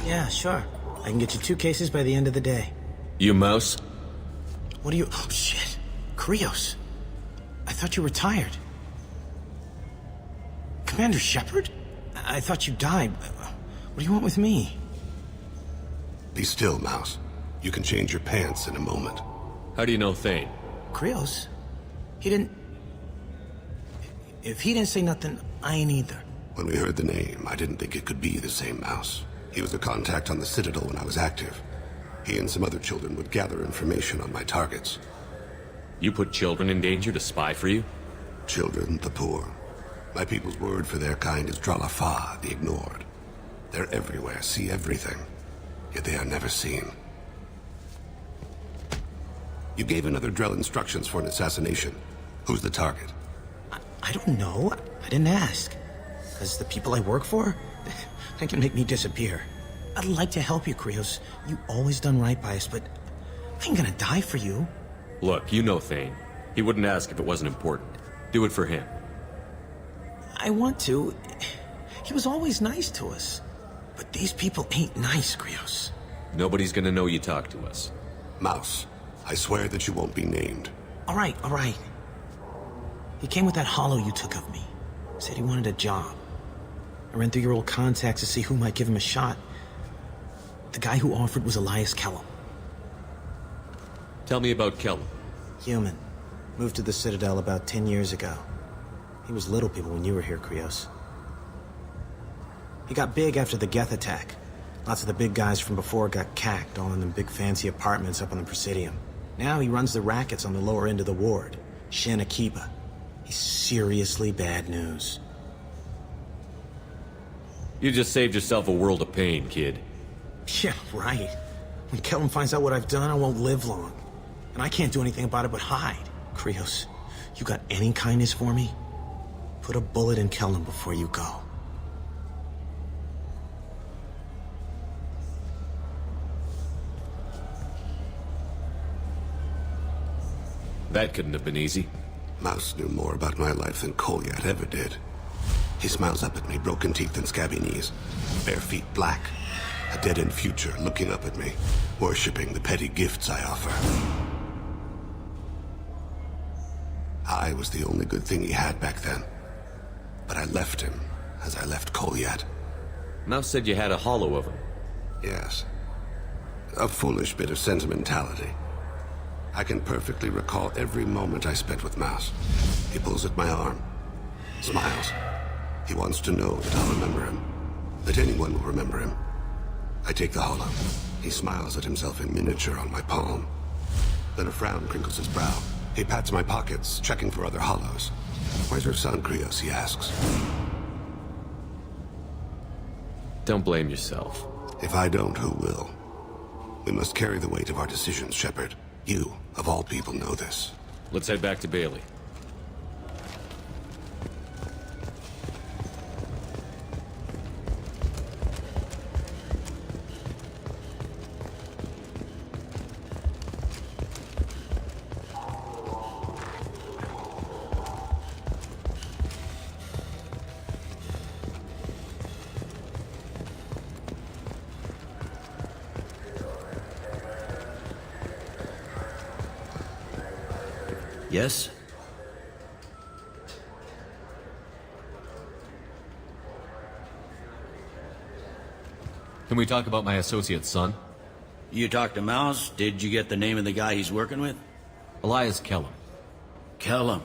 Yeah, sure. I can get you 2 cases by the end of the day. You mouse? What are you... Oh, shit. Krios. I thought you were retired. Commander Shepard? I thought you died. What do you want with me? Be still, Mouse. You can change your pants in a moment. How do you know Thane? Krios? He didn't... If he didn't say nothing, I ain't either. When we heard the name, I didn't think it could be the same Mouse. He was a contact on the Citadel when I was active. He and some other children would gather information on my targets. You put children in danger to spy for you? Children, the poor. My people's word for their kind is Dralafa, the ignored. They're everywhere, see everything. Yet they are never seen. You gave another Drell instructions for an assassination. Who's the target? I don't know. I didn't ask. Because the people I work for, they can make me disappear. I'd like to help you, Krios. You always done right by us, but I ain't gonna die for you. Look, you know Thane. He wouldn't ask if it wasn't important. Do it for him. I want to. He was always nice to us. But these people ain't nice, Krios. Nobody's gonna know you talked to us. Mouse, I swear that you won't be named. All right, all right. He came with that hollow you took of me. Said he wanted a job. I ran through your old contacts to see who might give him a shot. The guy who offered was Elias Kellum. Tell me about Kellum. Human. Moved to the Citadel about 10 years ago. He was little people when you were here, Krios. He got big after the Geth attack. Lots of the big guys from before got cacked, all in them big fancy apartments up on the Presidium. Now he runs the rackets on the lower end of the ward, Shin Akiba. He's seriously bad news. You just saved yourself a world of pain, kid. Yeah, right. When Kellum finds out what I've done, I won't live long. And I can't do anything about it but hide. Krios, you got any kindness for me? Put a bullet in Kellum before you go. That couldn't have been easy. Mouse knew more about my life than Kolyat ever did. He smiles up at me, broken teeth and scabby knees. Bare feet black. A dead-end future looking up at me, worshipping the petty gifts I offer. I was the only good thing he had back then. But I left him, as I left Kolyat. Mouse said you had a hollow of him. Yes. A foolish bit of sentimentality. I can perfectly recall every moment I spent with Mouse. He pulls at my arm. Smiles. He wants to know that I'll remember him. That anyone will remember him. I take the hollow. He smiles at himself in miniature on my palm. Then a frown crinkles his brow. He pats my pockets, checking for other hollows. Where's your son, Krios, he asks. Don't blame yourself. If I don't, who will? We must carry the weight of our decisions, Shepard. You, of all people, know this. Let's head back to Bailey. Yes? Can we talk about my associate's son? You talked to Mouse? Did you get the name of the guy he's working with? Elias Kellum. Kellum.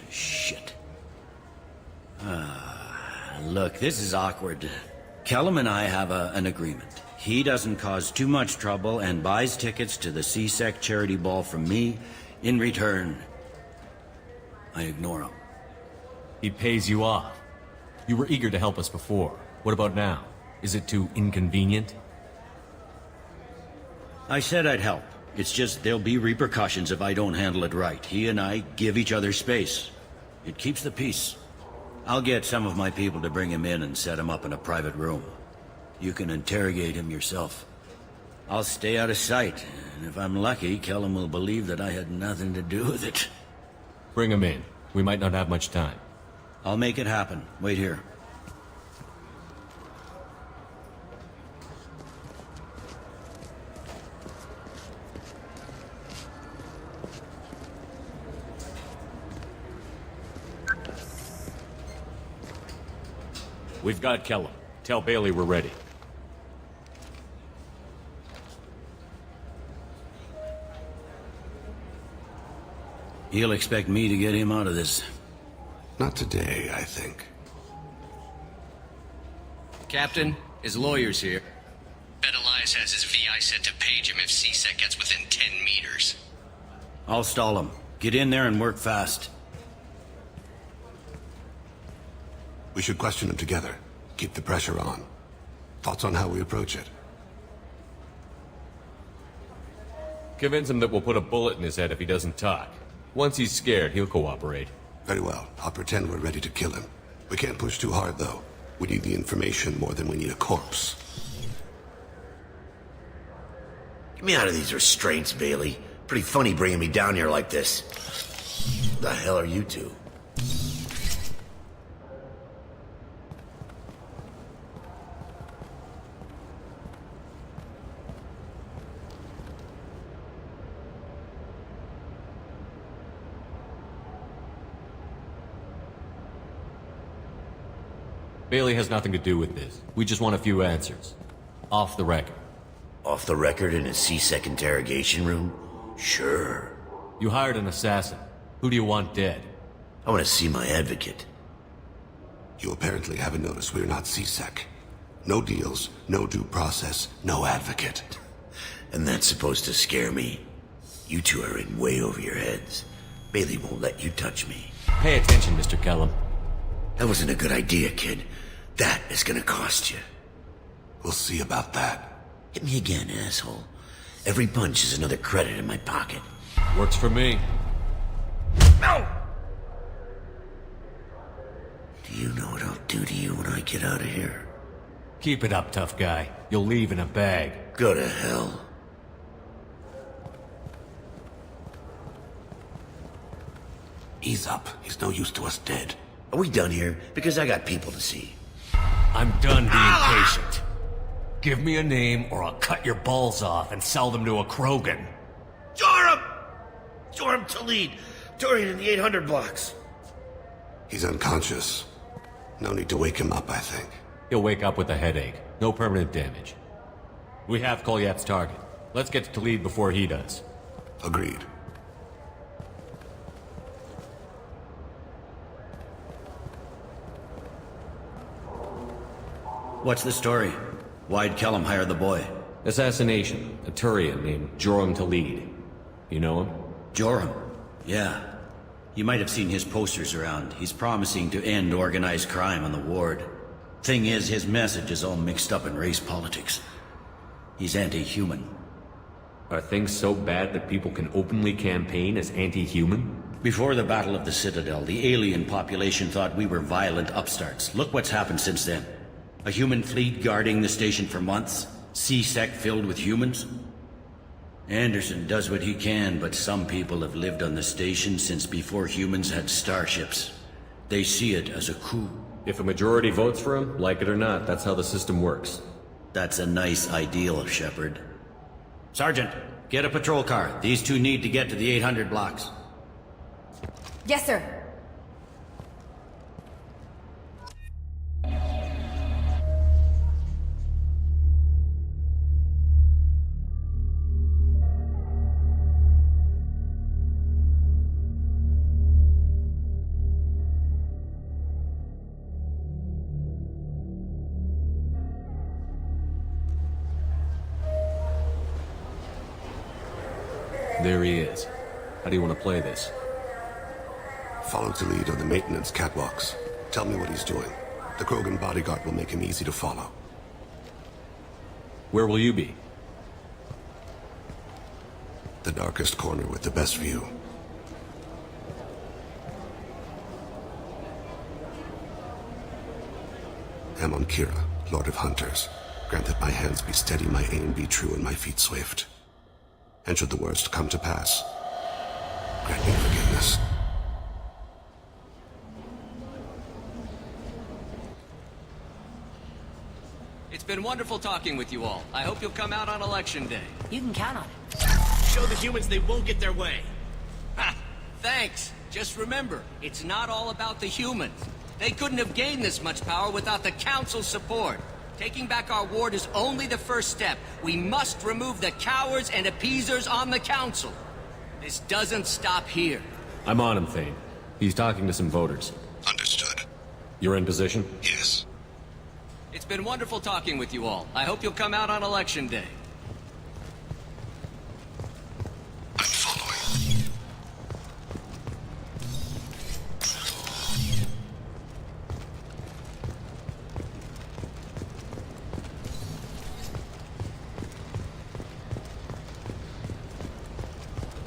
Shit. Look, this is awkward. Kellum and I have an agreement. He doesn't cause too much trouble and buys tickets to the C-Sec charity ball from me. In return, I ignore him. He pays you off. You were eager to help us before. What about now? Is it too inconvenient? I said I'd help. It's just there'll be repercussions if I don't handle it right. He and I give each other space. It keeps the peace. I'll get some of my people to bring him in and set him up in a private room. You can interrogate him yourself. I'll stay out of sight, and if I'm lucky, Kellum will believe that I had nothing to do with it. Bring him in. We might not have much time. I'll make it happen. Wait here. We've got Kellum. Tell Bailey we're ready. He'll expect me to get him out of this. Not today, I think. Captain, his lawyer's here. Bet Elias has his VI set to page him if CSEC gets within 10 meters. I'll stall him. Get in there and work fast. We should question him together. Keep the pressure on. Thoughts on how we approach it? Convince him that we'll put a bullet in his head if he doesn't talk. Once he's scared, he'll cooperate. Very well. I'll pretend we're ready to kill him. We can't push too hard, though. We need the information more than we need a corpse. Get me out of these restraints, Bailey. Pretty funny bringing me down here like this. The hell are you two? Bailey has nothing to do with this. We just want a few answers. Off the record. Off the record in a CSEC interrogation room? Sure. You hired an assassin. Who do you want dead? I want to see my advocate. You apparently haven't noticed we're not CSEC. No deals, no due process, no advocate. And that's supposed to scare me? You two are in way over your heads. Bailey won't let you touch me. Pay attention, Mr. Kellum. That wasn't a good idea, kid. That is gonna cost you. We'll see about that. Hit me again, asshole. Every punch is another credit in my pocket. Works for me. No! Do you know what I'll do to you when I get out of here? Keep it up, tough guy. You'll leave in a bag. Go to hell. Ease up. He's no use to us dead. Are we done here? Because I got people to see. I'm done being patient. Give me a name or I'll cut your balls off and sell them to a Krogan. Joram! Joram Talid! Dorian in the 800 blocks. He's unconscious. No need to wake him up, I think. He'll wake up with a headache. No permanent damage. We have Kolyat's target. Let's get to Talid before he does. Agreed. What's the story? Why'd Kellum hire the boy? Assassination. A Turian named Joram Talid. You know him? Joram? Yeah. You might have seen his posters around. He's promising to end organized crime on the ward. Thing is, his message is all mixed up in race politics. He's anti-human. Are things so bad that people can openly campaign as anti-human? Before the Battle of the Citadel, the alien population thought we were violent upstarts. Look what's happened since then. A human fleet guarding the station for months? CSEC filled with humans? Anderson does what he can, but some people have lived on the station since before humans had starships. They see it as a coup. If a majority votes for him, like it or not, that's how the system works. That's a nice ideal, Shepard. Sergeant, get a patrol car. These two need to get to the 800 blocks. Yes, sir. There he is. How do you want to play this? Follow to lead on the maintenance catwalks. Tell me what he's doing. The Krogan bodyguard will make him easy to follow. Where will you be? The darkest corner with the best view. Amon Kira, Lord of Hunters. Grant that my hands be steady, my aim be true, and my feet swift. And should the worst come to pass, grant me forgiveness. It's been wonderful talking with you all. I hope you'll come out on Election Day. You can count on it. Show the humans they won't get their way. Ha! Thanks. Just remember, it's not all about the humans. They couldn't have gained this much power without the Council's support. Taking back our ward is only the first step. We must remove the cowards and appeasers on the Council. This doesn't stop here. I'm on him, Thane. He's talking to some voters. Understood. You're in position? Yes. It's been wonderful talking with you all. I hope you'll come out on Election Day. I'm following.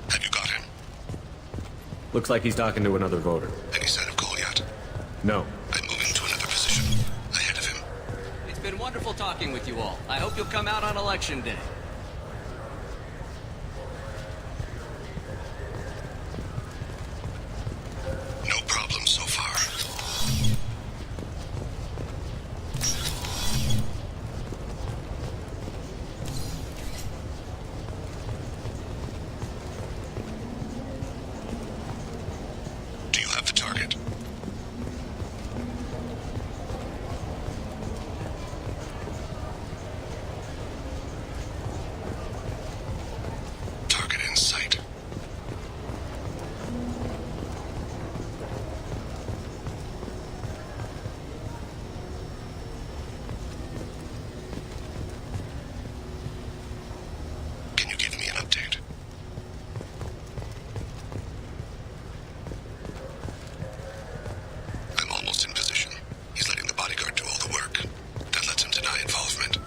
Have you got him? Looks like he's talking to another voter. Any sign of Kolyat? No. I'm moving to another position. Ahead of him. It's been wonderful talking with you all. I hope you'll come out on Election Day. No problem so far. Do you have the target? Target in sight. Can you give me an update? I'm almost in position. He's letting the bodyguard do all the work. That lets him deny involvement.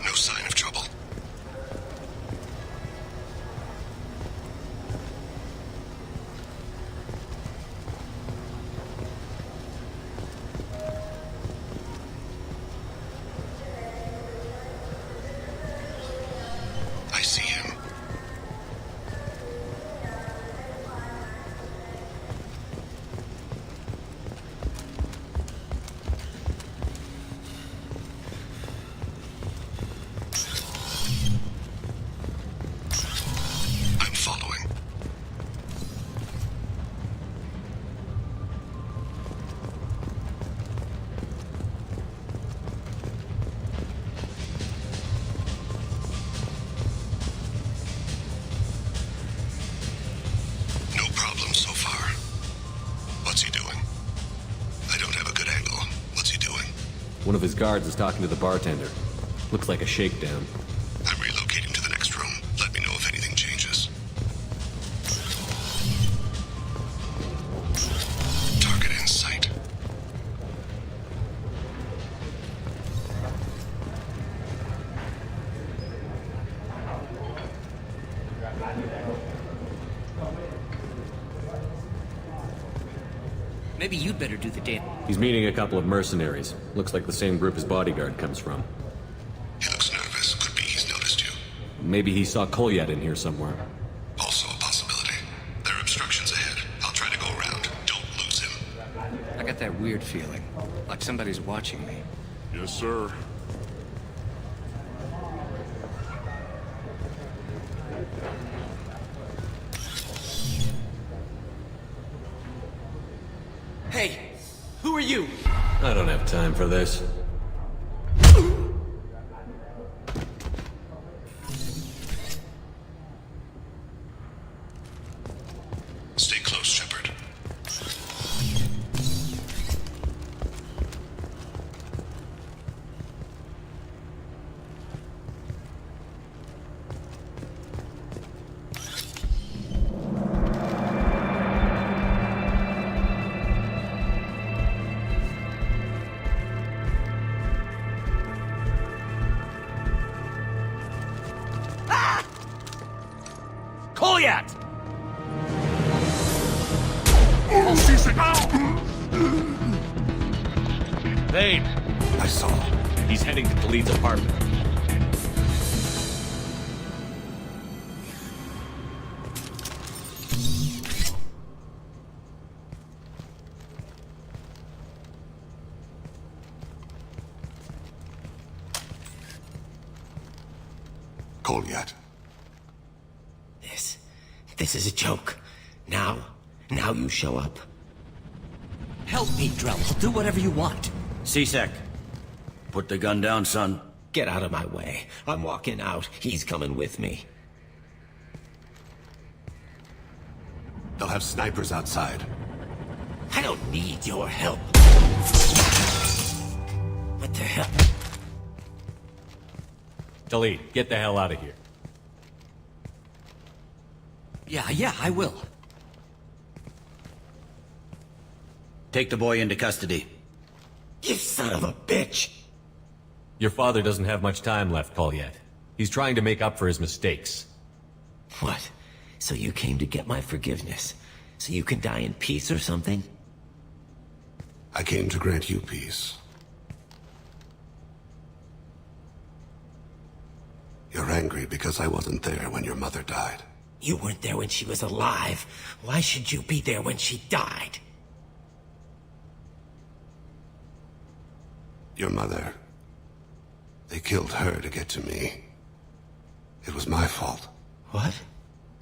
No sign of trouble. I see him. I'm following. No problem so far. What's he doing? I don't have a good angle. What's he doing? One of his guards is talking to the bartender. Looks like a shakedown. I'm relocating to the next room. Let me know if anything changes. Target in sight. Maybe you'd better do the damn. He's meeting a couple of mercenaries. Looks like the same group his bodyguard comes from. He looks nervous. Could be he's noticed you. Maybe he saw Kolyat in here somewhere. Also a possibility. There are obstructions ahead. I'll try to go around. Don't lose him. I got that weird feeling, like somebody's watching me. Yes, sir. Hey, who are you? I don't have time for this. Stay close, Shepard. Kolyat! Thane! I saw. He's heading to Khalid's apartment. Kolyat. this is a joke. Now you show up. Help me, Drell. I'll do whatever you want. C-Sec, put the gun down, son. Get out of my way. I'm walking out. He's coming with me. They'll have snipers outside. I don't need your help. What the hell? Khalid, get the hell out of here. Yeah, I will. Take the boy into custody. You son of a bitch! Your father doesn't have much time left, Kolyat. He's trying to make up for his mistakes. What? So you came to get my forgiveness? So you can die in peace or something? I came to grant you peace. You're angry because I wasn't there when your mother died. You weren't there when she was alive. Why should you be there when she died? Your mother... They killed her to get to me. It was my fault. What?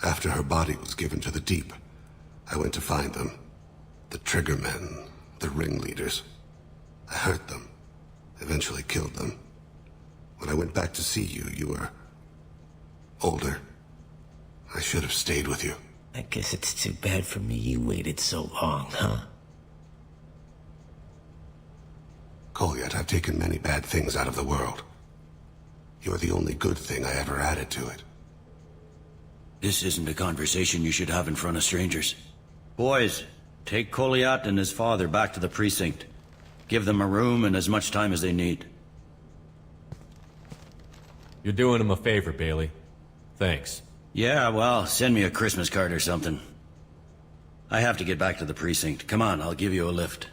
After her body was given to the Deep, I went to find them. The Triggermen, the ringleaders. I hurt them. Eventually killed them. When I went back to see you, you were... older. I should have stayed with you. I guess it's too bad for me you waited so long, huh? Kolyat, I've taken many bad things out of the world. You're the only good thing I ever added to it. This isn't a conversation you should have in front of strangers. Boys, take Kolyat and his father back to the precinct. Give them a room and as much time as they need. You're doing him a favor, Bailey. Thanks. Yeah, well, send me a Christmas card or something. I have to get back to the precinct. Come on, I'll give you a lift.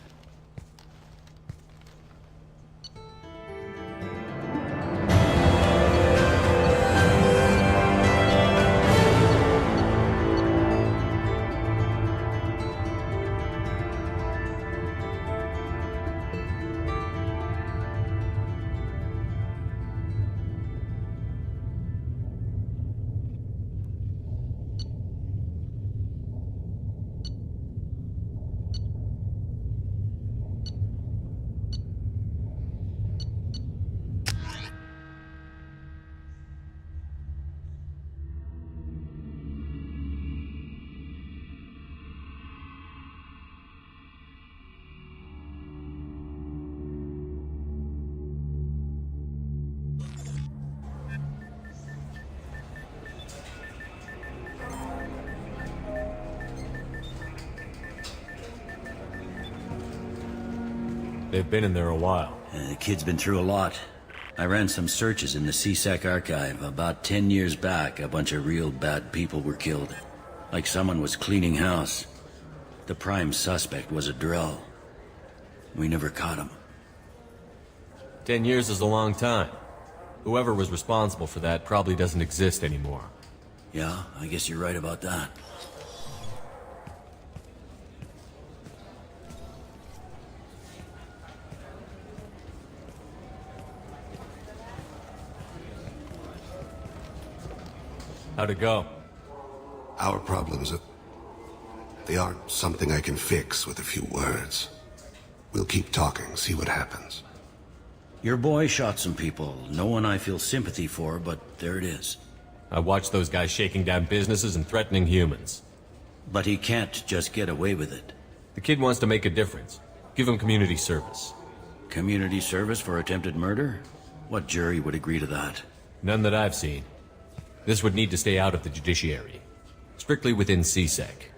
They've been in there a while. The kid's been through a lot. I ran some searches in the C-Sec archive. About 10 years back, a bunch of real bad people were killed. Like someone was cleaning house. The prime suspect was a Drell. We never caught him. 10 years is a long time. Whoever was responsible for that probably doesn't exist anymore. Yeah, I guess you're right about that. How'd it go? Our problems are... they aren't something I can fix with a few words. We'll keep talking, see what happens. Your boy shot some people. No one I feel sympathy for, but there it is. I watched those guys shaking down businesses and threatening humans. But he can't just get away with it. The kid wants to make a difference. Give him community service. Community service for attempted murder? What jury would agree to that? None that I've seen. This would need to stay out of the judiciary. Strictly within C-Sec.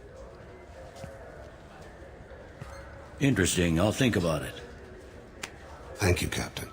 Interesting. I'll think about it. Thank you, Captain.